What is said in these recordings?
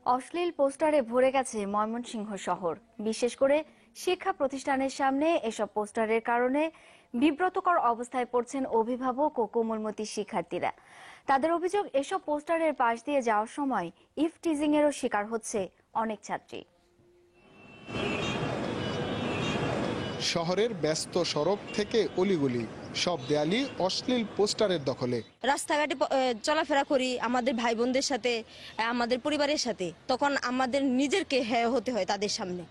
অশ্লীল পোস্টারে ভরে গেছে ময়মনসিংহ শহর। বিশেষ করে শিক্ষা প্রতিষ্ঠানের সামনে এসব পোস্টারের কারণে বিব্রতকর অবস্থায় পড়ছেন অভিভাবক ও কোমলমতি শিক্ষার্থীরা। তাদের অভিযোগ, এসব পোস্টারের পাশ দিয়ে যাওয়ার সময় ইফটিজিং এরও শিকার হচ্ছে অনেক ছাত্রী। শহরের ব্যস্ত সড়ক থেকে অলিগলি সব দেয়ালই অশ্লীল পোস্টারের দখলে। রাস্তাঘাটে চলাফেরা করি আমাদের ভাই বোনদের সাথে, আমাদের পরিবারের সাথে, তখন আমাদের নিজেরকে হেয় হতে হয় তাদের সামনে।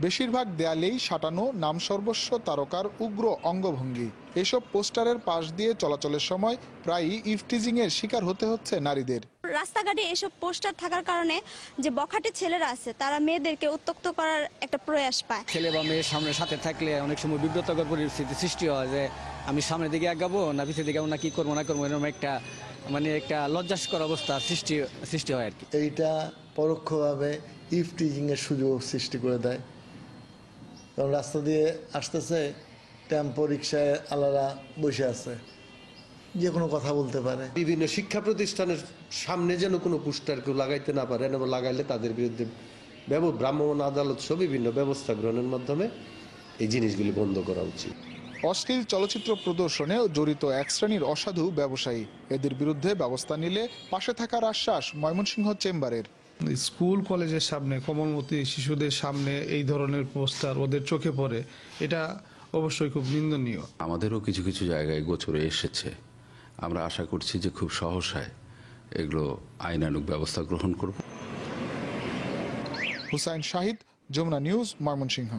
বেশিরভাগ দেয়ালেই সাঁটানো নাম সর্বস্ব তারকার উগ্র অঙ্গভঙ্গি। এসব পোস্টারের পাশ দিয়ে চলাচলের সময় প্রায়ই ইফটিজিং এর শিকার হতে হচ্ছে নারীদের। রাস্তাঘাটে এসব পোস্টার থাকার কারণে যে বখাটে ছেলেরা আছে তারা মেয়েদেরকে উত্ত্যক্ত করার একটা প্রয়াস পায়। ছেলে বা মেয়ের সামনে সাথে থাকলে অনেক সময় বিব্রতকর পরিস্থিতি সৃষ্টি হয় যে আমি সামনের দিকে আগাবো না পিছের দিকে না কি করবো না করবো, এরকম একটা লজ্জাস্কর অবস্থা সৃষ্টি হয় আর কি। এইটা পরোক্ষভাবে ইফটিজিং এর সুযোগ সৃষ্টি করে দেয়। কারণ রাস্তা দিয়ে আসতেছে, টেম্পো রিক্সায় আলাদা বসে আছে, যে কোনো কথা বলতে পারে। বিভিন্ন শিক্ষা প্রতিষ্ঠানের সামনে যেন কোনো পোস্টার কেউ লাগাইতে না পারে, এবং লাগাইলে তাদের বিরুদ্ধে ভ্রাম্যমাণ আদালত সহ বিভিন্ন ব্যবস্থা গ্রহণের মাধ্যমে এই জিনিসগুলি বন্ধ করা উচিত। অশ্লীল চলচ্চিত্র প্রদর্শনে জড়িত এক শ্রেণীর অসাধু ব্যবসায়ী, এদের বিরুদ্ধে ব্যবস্থা নিলে পাশে থাকার আশ্বাস ময়মনসিংহ চেম্বারের। স্কুল কলেজের সামনে, কোমলমতি শিশুদের সামনে এই ধরনের পোস্টার ওদের চোখে পড়ে, এটা অবশ্যই খুব নিন্দনীয়। আমাদেরও কিছু কিছু জায়গায় গোচরে এসেছে। আমরা আশা করছি যে খুব সহসায় এগুলো আইনানুগ ব্যবস্থা গ্রহণ করব। হুসাইন শাহিদ, যমুনা নিউজ, ময়মনসিংহ।